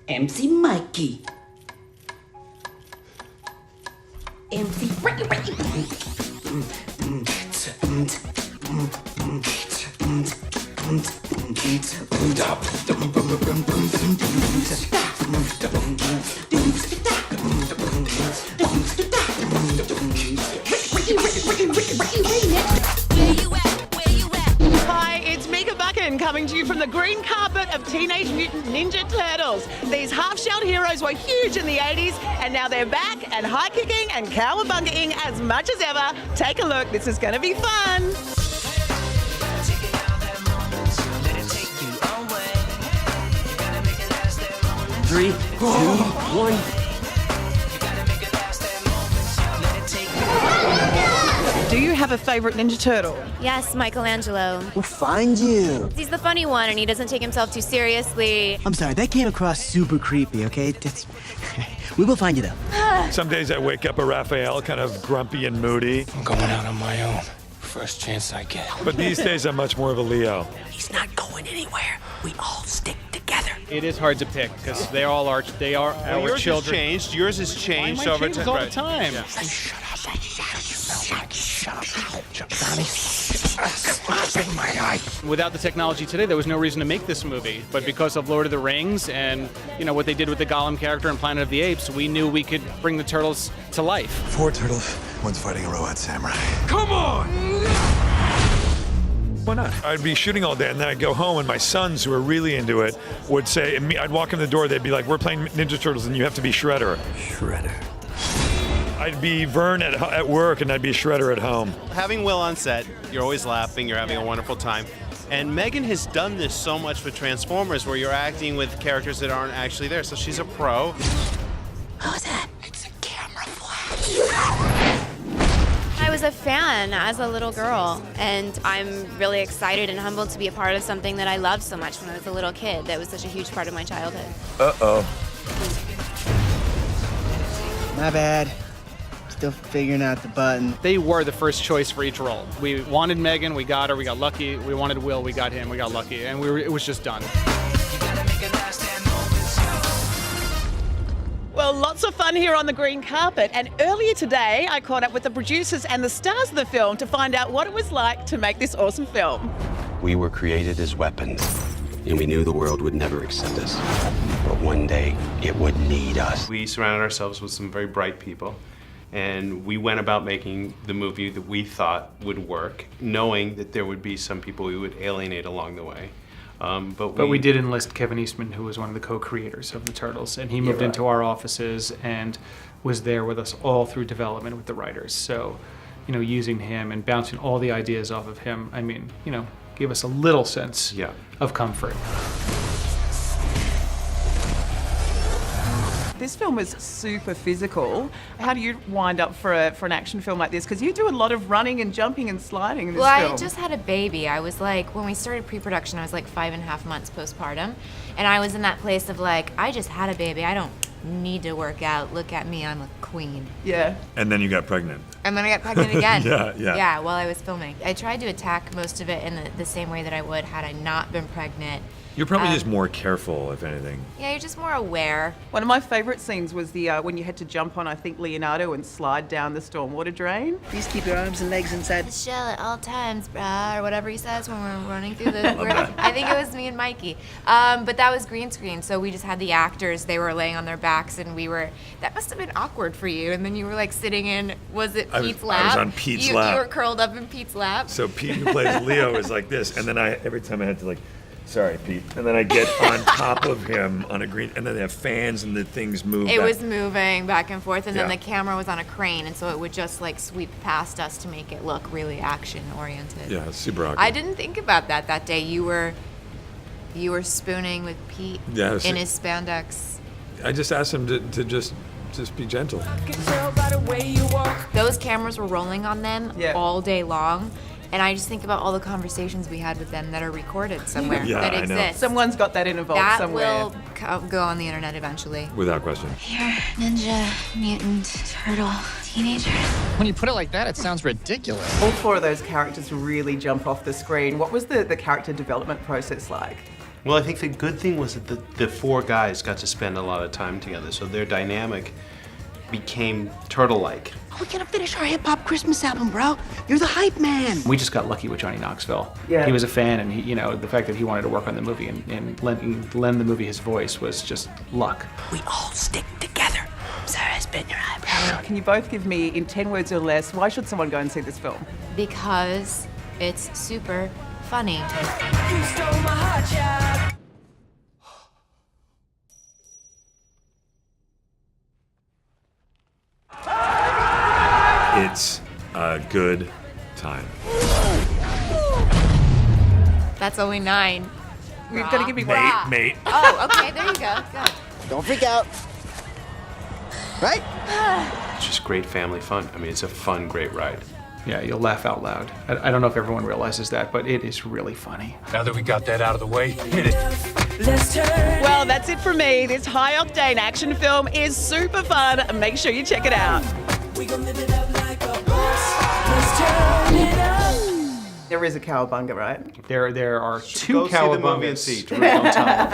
MC Mikey. MC Hi, it's Mika Buchan coming to you from the green carpet of Teenage Mutant Ninja Turtles. These half-shelled heroes were huge in the 80s, and now they're back and high-kicking and cowabungaing as much as ever. Take a look, this is going to be fun. Three, two, one. Do you have a favourite Ninja Turtle? Yes, Michelangelo. We'll find you. He's the funny one, and he doesn't take himself too seriously. I'm sorry, that came across super creepy, okay? We will find you, though. Some days I wake up a Raphael kind of grumpy and moody. I'm going out on my own. First chance I get. But these days I'm much more of a Leo. He's not going anywhere. We all stick together. It is hard to pick because they are our yours children. Has changed. Yours has changed Mine over changes time. all the time. Yeah. Without the technology today, there was no reason to make this movie. But because of Lord of the Rings and what they did with the Gollum character in Planet of the Apes, we knew we could bring the turtles to life. 4 turtles, one's fighting a robot samurai. Come on! Why not? I'd be shooting all day, and then I'd go home, and my sons, who are really into it, would say, I'd walk in the door, they'd be like, we're playing Ninja Turtles, and you have to be Shredder. Shredder. I'd be Vern at work, and I'd be Shredder at home. Having Will on set, you're always laughing, you're having a wonderful time. And Megan has done this so much with Transformers, where you're acting with characters that aren't actually there. So she's a pro. Who's that? It's a camera flash. I was a fan as a little girl, and I'm really excited and humbled to be a part of something that I loved so much when I was a little kid. That was such a huge part of my childhood. Uh-oh. My bad. Still figuring out the button. They were the first choice for each role. We wanted Megan, we got her, we got lucky. We wanted Will, we got him, we got lucky, and it was just done. Well, lots of fun here on the green carpet. And earlier today, I caught up with the producers and the stars of the film to find out what it was like to make this awesome film. We were created as weapons, and we knew the world would never accept us. But one day, it would need us. We surrounded ourselves with some very bright people, and we went about making the movie that we thought would work, knowing that there would be some people we would alienate along the way. But we did enlist Kevin Eastman, who was one of the co-creators of the Turtles, and he moved into our offices and was there with us all through development with the writers. So, using him and bouncing all the ideas off of him, gave us a little sense of comfort. This film is super physical. How do you wind up for an action film like this? Because you do a lot of running and jumping and sliding in this film. Well, I just had a baby. I was like, when we started pre-production, I was like 5.5 months postpartum. And I was in that place of like, I just had a baby. I don't need to work out. Look at me, I'm a queen. Yeah. And then you got pregnant. And then I got pregnant again. Yeah. While I was filming. I tried to attack most of it in the same way that I would had I not been pregnant. You're probably just more careful, if anything. Yeah, you're just more aware. One of my favourite scenes was the when you had to jump on, I think, Leonardo and slide down the stormwater drain. Please keep your arms and legs inside. The shell at all times, brah, or whatever he says when we're running through the... I think it was me and Mikey. But that was green screen, so we just had the actors, they were laying on their backs, and we were... That must have been awkward for you, and then you were like sitting in, was it Pete's lap? I was on Pete's lap. You were curled up in Pete's lap. So Pete, who plays Leo, is like this, and then every time I had to like, sorry, Pete. And then I get on top of him on a green, and then they have fans and the things move. It was moving back and forth, and then Yeah. the camera was on a crane, and so it would just like sweep past us to make it look really action-oriented. Yeah, it's super awkward. I didn't think about that day. You were spooning with Pete in his spandex. I just asked him to just be gentle. Those cameras were rolling on them all day long. And I just think about all the conversations we had with them that are recorded somewhere, that I know. exist. Someone's got that in a vault That somewhere. will go on the internet eventually. Without question. You're Ninja Mutant Turtle Teenager. When you put it like that, it sounds ridiculous. All 4 of those characters really jump off the screen. What was the character development process like? Well, I think the good thing was that the four guys got to spend a lot of time together, so their dynamic became turtle-like. We're gonna finish our hip-hop Christmas album, bro. You're the hype man. We just got lucky with Johnny Knoxville. Yeah. He was a fan, and he, the fact that he wanted to work on the movie and lend the movie his voice was just luck. We all stick together. Sarah, spin your eyebrows. Can you both give me, in 10 words or less, why should someone go and see this film? Because it's super funny. You stole my heart, child. It's a good time. That's only 9. You've got to give me one. Mate. Oh, okay, there you go. Good. Don't freak out. Right? It's just great family fun. I mean, it's a fun, great ride. Yeah, you'll laugh out loud. I don't know if everyone realizes that, but it is really funny. Now that we got that out of the way, hit it. Let's turn. Well, that's it from me. This high-octane action film is super fun. Make sure you check it out. We gon' live it up like a boss. Let's turn it up. There is a cowabunga, right? There are 2 Go see the movie and cowabungas see. to rip on top.